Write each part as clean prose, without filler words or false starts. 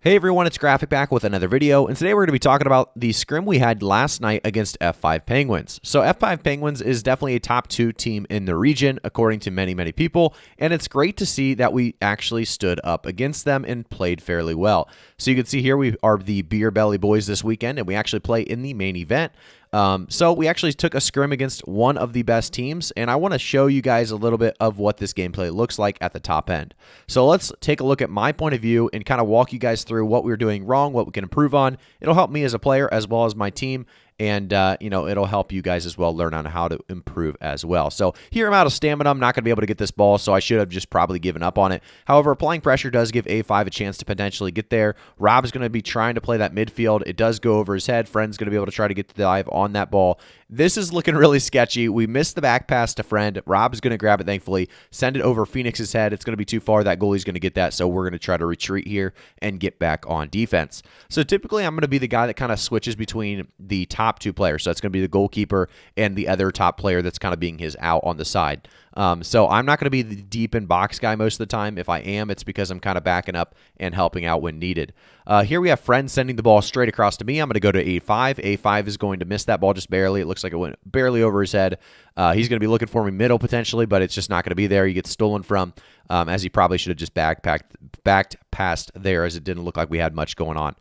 Hey everyone, it's Graphic back with another video, and today we're going to be talking about the scrim we had last night against F5 Penguins. So F5 Penguins is definitely a top 2 team in the region, according to many people, and it's great to see that we actually stood up against them and played fairly well. So you can see here we are the Beer Belly Boys this weekend, and we actually play in the main event. So we actually took a scrim against one of the best teams, and I want to show you guys a little bit of what this gameplay looks like at the top end. So let's take a look at my point of view and kind of walk you guys through what we're doing wrong, what we can improve on. It'll help me as a player as well as my team. And, it'll help you guys as well learn on how to improve as well. So here I'm out of stamina. I'm not going to be able to get this ball, so I should have just probably given up on it. However, applying pressure does give A5 a chance to potentially get there. Rob is going to be trying to play that midfield. It does go over his head. Friend's going to be able to try to get the dive on that ball. This is looking really sketchy. We missed the back pass to Friend. Rob is going to grab it, thankfully, send it over Phoenix's head. It's going to be too far. That goalie's going to get that, so we're going to try to retreat here and get back on defense. So typically, I'm going to be the guy that kind of switches between the top 2 players. So that's going to be the goalkeeper and the other top player that's kind of being his out on the side. So I'm not going to be the deep in box guy most of the time. If I am, it's because I'm kind of backing up and helping out when needed. Here we have Friend sending the ball straight across to me. I'm going to go to A5. A5 is going to miss that ball just barely. It looks like it went barely over his head. He's going to be looking for me middle potentially, but it's just not going to be there. He gets stolen from, as he probably should have just backed past there, as it didn't look like we had much going on.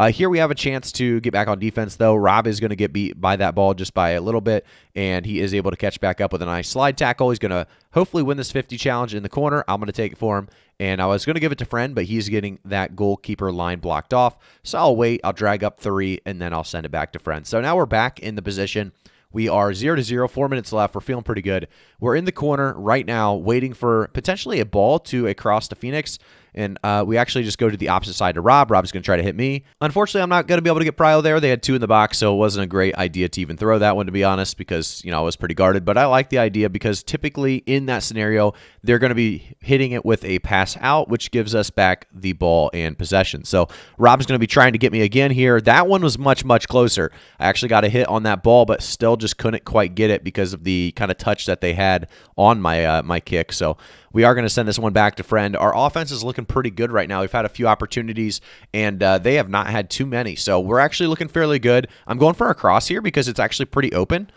Here we have a chance to get back on defense, though. Rob is going to get beat by that ball just by a little bit, and he is able to catch back up with a nice slide tackle. He's going to hopefully win this 50 challenge in the corner. I'm going to take it for him, and I was going to give it to Friend, but he's getting that goalkeeper line blocked off. So I'll wait. I'll drag up 3, and then I'll send it back to Friend. So now we're back in the position. We are 0-0, 4 minutes left. We're feeling pretty good. We're in the corner right now waiting for potentially a ball to cross to Phoenix. And we actually just go to the opposite side to Rob. Rob's going to try to hit me. Unfortunately, I'm not going to be able to get Prio there. They had 2 in the box, so it wasn't a great idea to even throw that one, to be honest, because, I was pretty guarded. But I like the idea because typically in that scenario, they're going to be hitting it with a pass out, which gives us back the ball and possession. So Rob's going to be trying to get me again here. That one was much closer. I actually got a hit on that ball, but still just couldn't quite get it because of the kind of touch that they had on my my kick. So we are going to send this one back to Friend. Our offense is looking pretty good right now. We've had a few opportunities, and they have not had too many. So we're actually looking fairly good. I'm going for a cross here because it's actually pretty open.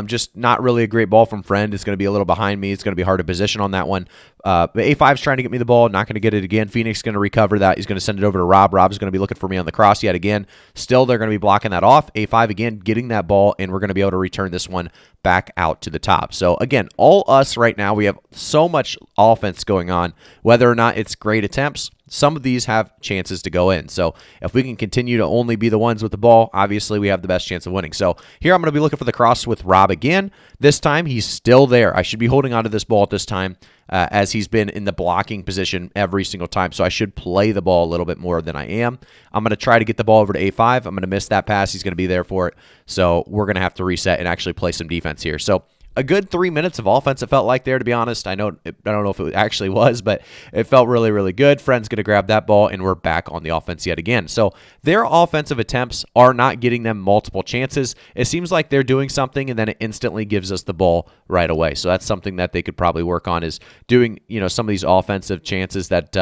Just not really a great ball from Friend. It's going to be a little behind me. It's going to be hard to position on that one. But A5's trying to get me the ball. Not going to get it again. Phoenix is going to recover that. He's going to send it over to Rob. Rob's going to be looking for me on the cross yet again. Still, they're going to be blocking that off. A5 again getting that ball, and we're going to be able to return this one back out to the top. So again, all us right now. We have so much offense going on. Whether or not it's great attempts, some of these have chances to go in. So if we can continue to only be the ones with the ball, obviously we have the best chance of winning. So here I'm going to be looking for the cross with Rob again. This time he's still there. I should be holding onto this ball at this time, as he's been in the blocking position every single time. So I should play the ball a little bit more than I am. I'm going to try to get the ball over to A5. I'm going to miss that pass. He's going to be there for it. So we're going to have to reset and actually play some defense here. So a good 3 minutes of offense, it felt like there, to be honest. I don't know if it actually was, but it felt really good. Friend's going to grab that ball, and we're back on the offense yet again. So their offensive attempts are not getting them multiple chances. It seems like they're doing something, and then it instantly gives us the ball right away. So that's something that they could probably work on, is doing some of these offensive chances that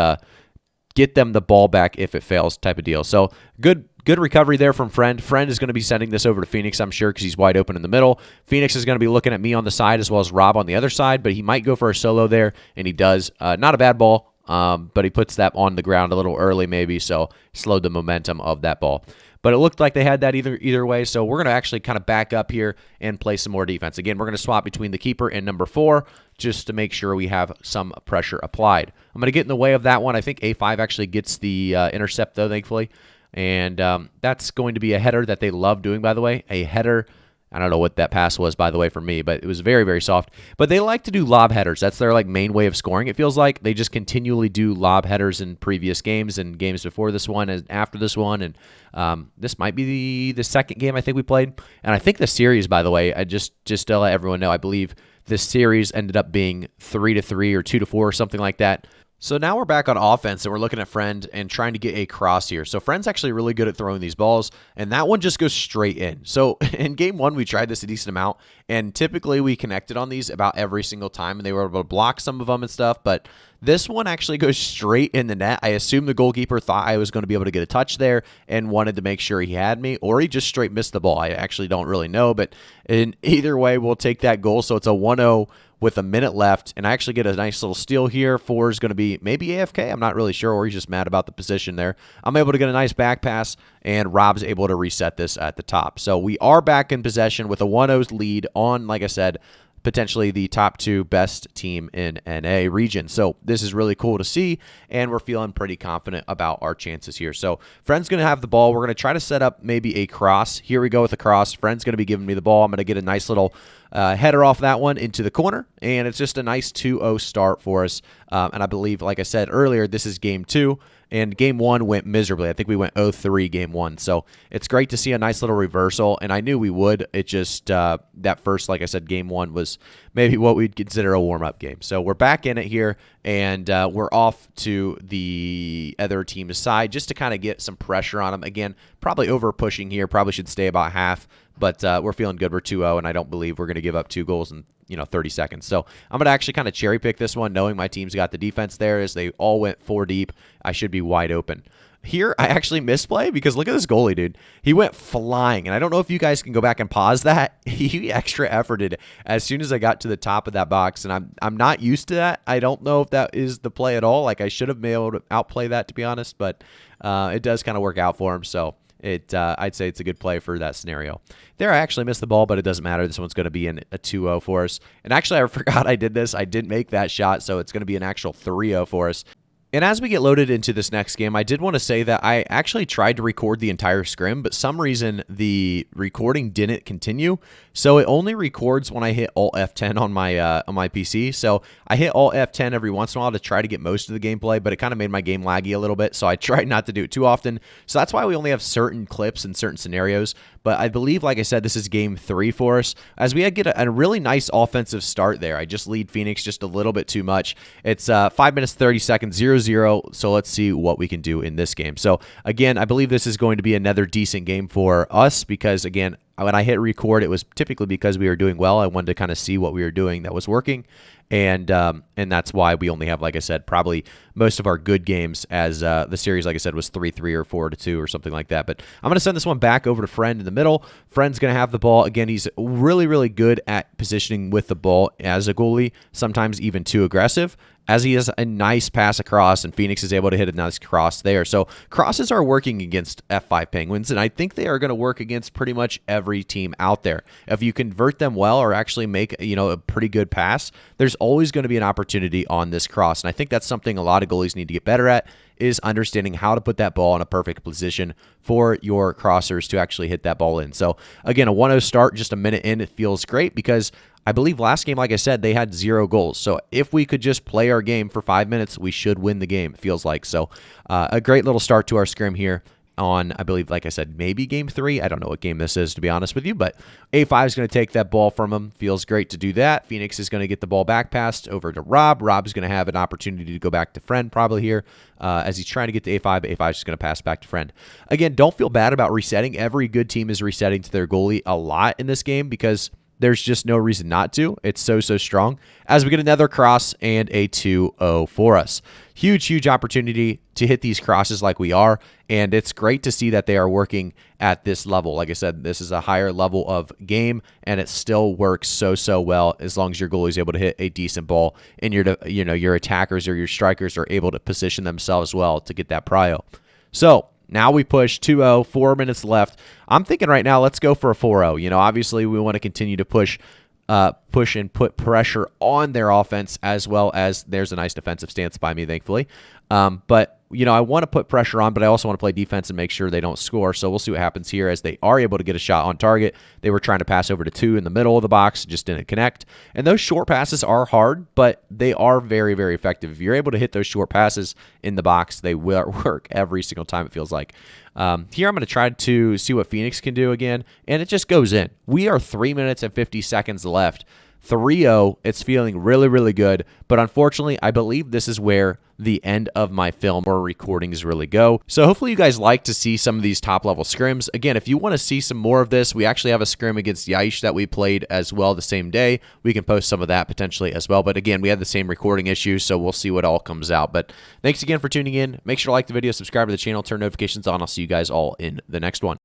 get them the ball back if it fails type of deal. So good recovery there from Friend. Friend is going to be sending this over to Phoenix, I'm sure, because he's wide open in the middle. Phoenix is going to be looking at me on the side as well as Rob on the other side, but he might go for a solo there, and he does. Not a bad ball, but he puts that on the ground a little early maybe, so slowed the momentum of that ball. But it looked like they had that either way, so we're going to actually kind of back up here and play some more defense. Again, we're going to swap between the keeper and number 4 just to make sure we have some pressure applied. I'm going to get in the way of that one. I think A5 actually gets the intercept, though, thankfully. And that's going to be a header that they love doing, by the way. A header. I don't know what that pass was, by the way, for me, but it was very soft. But they like to do lob headers. That's their main way of scoring. It feels like they just continually do lob headers in previous games and games before this one and after this one. And this might be the second game I think we played. And I think the series, by the way, I just to let everyone know, I believe this series ended up being 3-3 or 2-4 or something like that. So now we're back on offense and we're looking at Friend and trying to get a cross here. So Friend's actually really good at throwing these balls, and that one just goes straight in. So in game one, we tried this a decent amount, and typically we connected on these about every single time, and they were able to block some of them and stuff, but this one actually goes straight in the net. I assume the goalkeeper thought I was going to be able to get a touch there and wanted to make sure he had me, or he just straight missed the ball. I actually don't really know, but in either way, we'll take that goal. So it's a 1-0 with a minute left, and I actually get a nice little steal here. 4 is going to be maybe AFK. I'm not really sure, or he's just mad about the position there. I'm able to get a nice back pass, and Rob's able to reset this at the top. So we are back in possession with a 1-0 lead on, like I said, potentially the top 2 best team in NA region. So this is really cool to see, and we're feeling pretty confident about our chances here. So Friend's going to have the ball. We're going to try to set up maybe a cross. Here we go with a cross. Friend's going to be giving me the ball. I'm going to get a nice little header off that one into the corner, and it's just a nice 2-0 start for us. And I believe, like I said earlier, this is game 2. And game 1 went miserably. I think we went 0-3 game 1. So it's great to see a nice little reversal, and I knew we would. It just, that first, like I said, game 1 was maybe what we'd consider a warm-up game. So we're back in it here, and we're off to the other team's side just to kind of get some pressure on them. Again, probably over-pushing here. Probably should stay about half, but we're feeling good. We're 2-0, and I don't believe we're going to give up 2 goals in 30 seconds. So I'm going to actually kind of cherry pick this one, knowing my team's got the defense there as they all went 4 deep. I should be wide open. Here, I actually misplay because look at this goalie, dude. He went flying, and I don't know if you guys can go back and pause that. He extra efforted as soon as I got to the top of that box, and I'm not used to that. I don't know if that is the play at all. Like, I should have been able to outplay that, to be honest, but it does kind of work out for him, so I'd say it's a good play for that scenario. There, I actually missed the ball, but it doesn't matter. This one's going to be a 2-0 for us. And actually, I forgot I did this. I didn't make that shot, so it's going to be an actual 3-0 for us. And as we get loaded into this next game, I did want to say that I actually tried to record the entire scrim, but some reason the recording didn't continue. So it only records when I hit Alt F10 on my PC. So I hit Alt F10 every once in a while to try to get most of the gameplay, but it kind of made my game laggy a little bit. So I tried not to do it too often. So that's why we only have certain clips in certain scenarios. But I believe, like I said, this is game 3 for us. As we get a really nice offensive start there. I just lead Phoenix just a little bit too much. It's 5 minutes, 30 seconds, 0-0. So let's see what we can do in this game. So again, I believe this is going to be another decent game for us because, again, when I hit record, it was typically because we were doing well. I wanted to kind of see what we were doing that was working. And that's why we only have, like I said, probably most of our good games as the series, like I said, was 3-3 or 4-2 or something like that. But I'm going to send this one back over to Friend in the middle. Friend's going to have the ball. Again, he's really, really good at positioning with the ball as a goalie, sometimes even too aggressive, as he has a nice pass across, and Phoenix is able to hit a nice cross there. So crosses are working against F5 Penguins, and I think they are going to work against pretty much every team out there. If you convert them well or actually make a pretty good pass, there's always going to be an opportunity on this cross, and I think that's something a lot of goalies need to get better at, is understanding how to put that ball in a perfect position for your crossers to actually hit that ball in. So again, a 1-0 start, just a minute in, it feels great because I believe last game, like I said, they had 0 goals. So if we could just play our game for 5 minutes, we should win the game, it feels like. So a great little start to our scrim here on, I believe, like I said, maybe game 3. I don't know what game this is, to be honest with you, but A5 is going to take that ball from him. Feels great to do that. Phoenix is going to get the ball back passed over to Rob. Rob's going to have an opportunity to go back to Friend probably here as he's trying to get to A5. A5 is just going to pass back to Friend. Again, don't feel bad about resetting. Every good team is resetting to their goalie a lot in this game because there's just no reason not to. It's so strong. As we get another cross and a 2-0 for us. Huge opportunity to hit these crosses like we are, and it's great to see that they are working at this level. Like I said, this is a higher level of game, and it still works so well as long as your goalie is able to hit a decent ball, and your attackers or your strikers are able to position themselves well to get that prio. So now we push 2-0, 4 minutes left. I'm thinking right now, let's go for a 4-0. Obviously we want to continue to push and put pressure on their offense, as well as there's a nice defensive stance by me, thankfully. But I want to put pressure on, but I also want to play defense and make sure they don't score. So we'll see what happens here as they are able to get a shot on target. They were trying to pass over to 2 in the middle of the box, just didn't connect. And those short passes are hard, but they are very effective. If you're able to hit those short passes in the box, they will work every single time, it feels like. Here I'm going to try to see what Phoenix can do again, and it just goes in. We are 3 minutes and 50 seconds left. 3-0. It's feeling really, really good. But unfortunately, I believe this is where the end of my film or recordings really go. So hopefully you guys like to see some of these top level scrims. Again, if you want to see some more of this, we actually have a scrim against Yaish that we played as well the same day. We can post some of that potentially as well. But again, we had the same recording issues, so we'll see what all comes out. But thanks again for tuning in. Make sure to like the video, subscribe to the channel, turn notifications on. I'll see you guys all in the next one.